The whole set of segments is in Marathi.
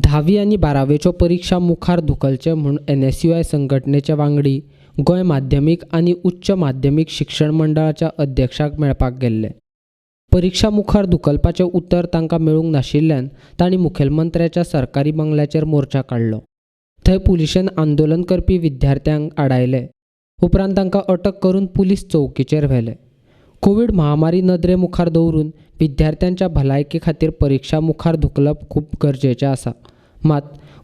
10वी आनी 12वेच्यो परीक्षा मुखार धुकलचे म्हूण NSUI संघटनेचे वांगडी गोंय माध्यमीक आनी उच्च माध्यमीक शिक्षण मंडळाच्या अध्यक्षाक मेळपाक गेल्ले. परीक्षा मुखार धुकलपाचें उतर तांकां मेळूंक नाशिल्ल्यान तांणी मुखेलमंत्र्याच्या सरकारी बंगल्याचेर मोर्चा काडलो. थंय पुलिशेन आंदोलन करपी विद्यार्थ्यांक आडायले. उपरांत तांकां अटक करून पुलीस चौकीचेर व्हेले. कोविड महामारी नदरे मुखार दवरून विद्यार्थ्यांच्या भलायके खातीर परीक्षा मुखार धुकलप खूब गरजेचें आसा. मात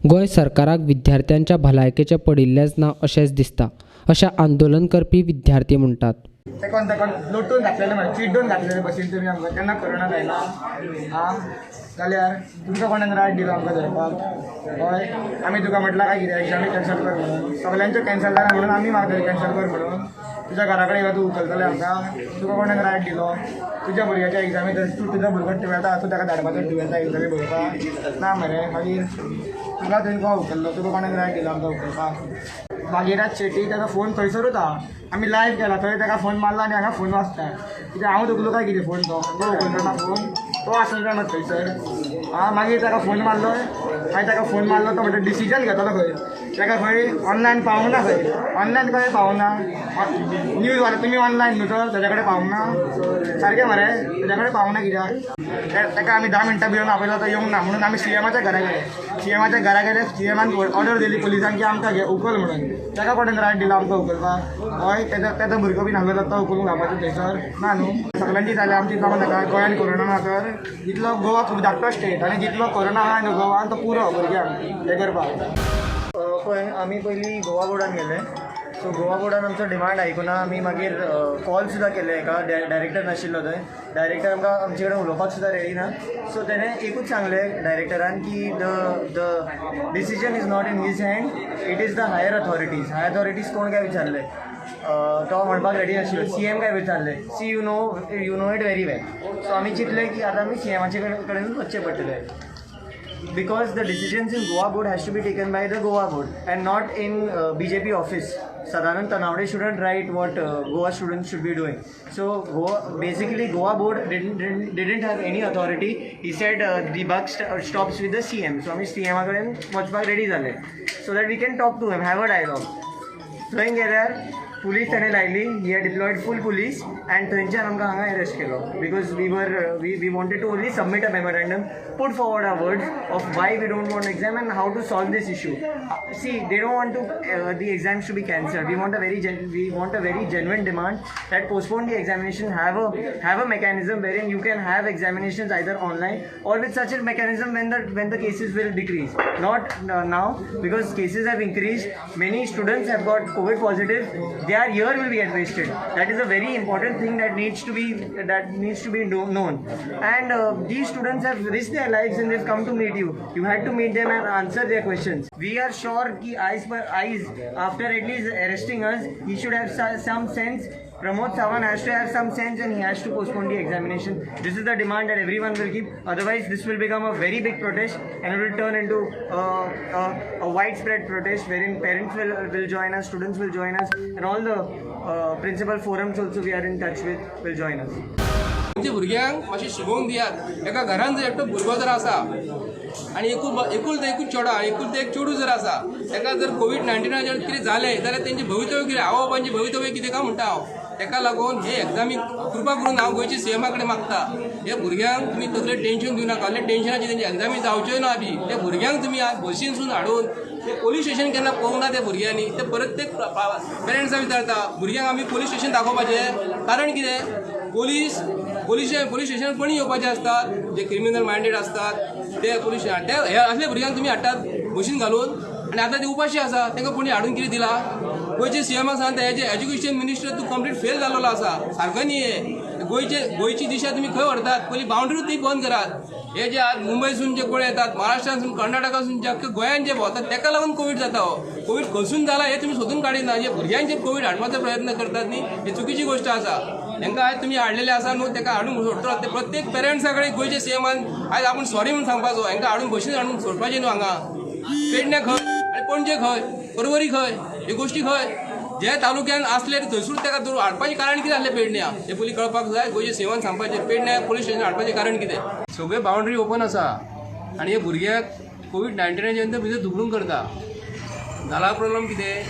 गोंय सरकाराक विद्यार्थ्यांच्या भलायकेचें पडिल्लेंच ना अशेंच दिसता, अशें आंदोलन करपी विद्यार्थी म्हणटात. तेकोन लोटून घातलेले म्हण चिड्डून घातलेले भशेन तुमी आमकां केन्ना कोरोना जायना जाल्यार तुमकां कोणेन रायट दिलो आमकां धरपाक? हय, आमी तुका म्हटलां काय कितें एग्जामी कॅन्सल कर म्हणून? सगल्यांच्यो कॅन्सल जाला म्हणून आमी मागतले कॅन्सल कर म्हणून. तुज्या घरा कडेन येवन तूं उखलतलें आमकां? तुका कोणेन रायट दिलो? तुज्या भुरग्याच्या एग्जामी तूं तुजो भुरगो टुवेल्था आसूं ताका धाडपाचो टुवेल्था एग्जामी बरोवपाक ना मरे. मागीर तुका थंय को उखल्लो? तुका कोणेन रायट दिलो आमकां उखलपाक? भागीरथ शेटी ताका फोन थंयसरूच आहा. आमी लायव्ह केला थंय ताका फोन मारला आनी हांगा फोन वाजता. कित्याक हांव धुकलो काय कितें फोन तो उखलतना फोन तो आसलो ना थंयसर. मागीर ताका फोन मारलो, हांवें ताका फोन मारलो, तो म्हणटा डिसिजन घेतलो खंय. ताका खंय ऑनलायन पावना, खंय ऑनलायन खंय पावना. न्यूज वाले तुमी ऑनलायन न्हू तर ताजे कडेन पावना. सारकें मरे, ताजे कडेन पावना कित्याक? ताका आमी 10 मिनटां भिवन आपयलो तो येवंक ना म्हणून आमी CMच्या घरा गेले. CMच्या घरा गेले. CMन ऑर्डर दिली पुलिसांक की आमकां घे उखल म्हणून. ताका कोणेन रायट दिलो आमकां उखलपाक? हय, तेजो भुरगो बीन हांगा तो उखलूंक घालपाचो थंयसर ना न्हू. सगळ्यांची जाल्यार आमची कामां नाका. गोंयान कोरोना ना तर जितलो गोवा खूब धाकटो स्टेट आनी जितलो कोरोना आहा न्हू गोवान तो पुरो भुरग्यांक हें करपाक. पळय, आमी पयलीं गोवा बोर्डान गेले. सो गोवा बोर्डान आमचो डिमांड आयकुना आमी मागीर कॉल सुद्दां केले. एका डायरेक्टर नाशिल्लो थंय. डायरेक्टर आमकां आमचे कडेन उलोवपाक सुद्दां रेडी ना. सो तेणें एकूच सांगलें डायरेक्टरान की the decision is not in his hand, it is the higher authorities. Higher authorities कोण काय विचारले. तो म्हणपाक रेडी नाशिल्लो. CM काय विचारले. See you know it very well. So आमी चिंतलें की आतां आमी CMचे कडेनूच वचचें पडटलें. Because the decisions in Goa board has to be taken by the Goa board and not in BJP office. Sadanand Tanawade shouldn't write what Goa students should be doing. So basically Goa board didn't have any authority. He said the buck stops with the CM. So आमी CM कडेन वचपाक रेडी जाले so that we can talk to him, have a dialogue. थंय गेल्यार पुलीस ताणें लायली. He had deployed full police and थंयच्यान आमकां हांगा अरेस्ट केलो. Because we wanted to only submit a memorandum, put forward our words of why we don't want exam and how to solve this issue. See, they don't want the exams to be cancelled. We want a very genuine demand that postpone the examination, have a mechanism wherein you can have examinations either online or with such a mechanism when the cases will decrease. Not now, because cases have increased. Many students have got COVID positive. Their year will be wasted. That is a very important thing that needs to be known. And these students have risked their lives and they've come to meet you. You had to meet them and answer their questions. We are sure ki eyes after at least arresting us, he should have some sense. Pramod Sawan has to have some sense and he has to postpone the examination. This is the demand that everyone will keep. Otherwise, this will become a very big protest and it will turn into a widespread protest wherein parents will join us, students will join us, and all the principal forums also we are in touch with will join us. म्हणजे भुरग्यांक मातशें शिकोवंक दियात. एका घरान जर एकटो भुरगो जर आसा आनी एकूच एक चेडूं जर आसा, ताका जर COVID-19 जर कितें जालें जाल्यार तेंचें भवितव्य कितें, आवय बापायचें भवितव्य कितें काय म्हणटा हांव. ताका लागून हे एग्जामीक कृपा करून हांव गोंयच्या CM कडेन मागता, हे भुरग्यांक तुमी तसलें टेन्शन दिवं नाका. असलें टेन्शनाची तेंची एग्जामी जावच्यो ना बी. त्या भुरग्यांक तुमी आज बसीनसून हाडून ते पोलीस स्टेशन केन्ना पळोवंक ना त्या भुरग्यांनी. ते परत ते पेरंट्सां विचारता भुरग्यांक आमी पोलीस स्टेशन दाखोवपाचें कारण कितें? पोलीस स्टेशन कोणी येवपाचे असतात जे क्रिमिनल मायंडेड असतात ते पोलीस स्टेशन. ते हे असले भुरग्यांक तुमी हाडटात बशीन घालून आनी आतां ते उपाशी आसा तांकां कोणी हाडून कितें दिला? गोंयचे CMाक सांगता हेजे एज्युकेशन मिनिस्टर तूं कंप्लीट फेल जाल्लो आसा. सारको न्ही हे. गोंयची दिशा तुमी खंय व्हरतात? पयलीं बावंड्रीच ती बंद करात. हे जे आज मुंबयसून जे कोण येतात, महाराष्ट्रासून, कर्नाटकासून जे अख्खे गोंयान जे भोंवतात ताका लागून कोवीड जाता. हो कोवीड खंयसून जाला हे तुमी सोदून काडिना. जे भुरग्यांचेर कोवीड हाडपाचो प्रयत्न करतात न्ही, ही चुकीची गोष्ट आसा. तांकां आयज तुमी हाडलेले आसा न्हू, ताका हाडून सोडटलो. ते प्रत्येक पेरंट्सा कडेन गोंयच्या CMान आयज आपूण सॉरी म्हणून सांगपाचो. हांकां हाडून बशीन हाडून सोडपाचें न्हू. हांगा पेडण्या खंय आनी पणजे खंय, परवरी खंय, ह्यो गोश्टी खंय. जे तालुक्यान असले थंयसून ताका हाडपाचें कारण कितें आसलें पेडण्या हें पयलीं कळपाक जाय. गोंयच्या CMान सांगपाचें पेडण्या पुलीस स्टेशन हाडपाचें कारण कितें. सगळे बावंड्री ओपन आसा आनी हे भुरग्याक कोविड 19 भितर दुखणूक करता. जाला प्रॉब्लम कितें,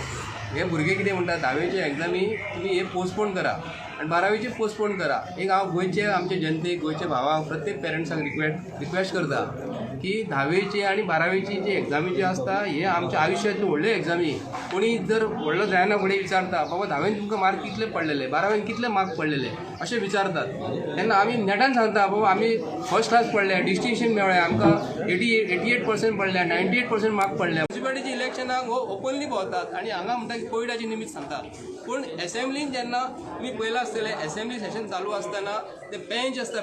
हे भुरगे कितें म्हणटा 10वीचे एग्जामी तुम्ही हे पोस्टपोन करा आणि 12वीचे पोस्टपोन करा. एक हांव गोंयचे आमचे जनतेक, गोंयचे भावाक, प्रत्येक पेरंट्सांक रिक्वेस्ट करता की 10वीची आणि 12वीची जी एग्जामी जी आसता हे आमच्या आयुश्यांतल्यो व्हडल्यो एग्जामी. कोणी जर व्हडलो जायना फुडें विचारता बाबा 10वीन तुमकां मार्क कितले पडलेले, 12वीन कितले मार्क पडलेले अशें विचारतात. तेन्ना आमी नेटान सांगता बाबा आमी फर्स्ट क्लास पडले, डिस्टिंक्शन मेळ्ळें, आमकां 88% पडले, 98% मार्क पडले. म्युनिसिपालिटीची इलेक्शनाक हो ओपनली भोंवतात आणि हांगा म्हणटा की कोविडाची निमित्त सांगतात. पूण एसेंब्लीन जेन्ना तुमी पळयलां आसतलें एसेंब्ली सेशन चालू आसतना ते बेंच आसता,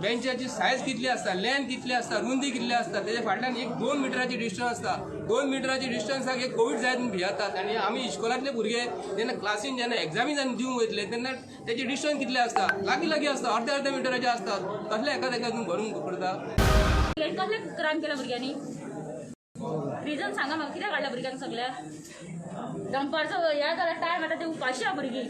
बेंचाची सायज कितली आसता, लेंथ कितली आसता, रुंदी कितली आसता, तेच्या फाटल्यान 2 मिटराची डिस्टन्स आसता. 2 मिटराची डिस्टन्साक हे कोवीड जायत म्हूण भियेतात. आनी आमी इस्कॉलांतले भुरगे जेन्ना क्लासीन जेन्ना एग्जामी दिवंक वयतले तेन्ना तेची डिस्टन्स कितले आसता, लागीं आसता, अर्दे मिटराचे आसतात. कसले एका तुम्ही भरून करता. कसले क्रायम केला भुरग्यांनी, रिजन सांगा म्हाका, कित्याक हाडल्या भुरग्यांक सगळ्या दनपारचो ह्या जाल्यार टायम आतां ते उपाशी आहा भुरगीं.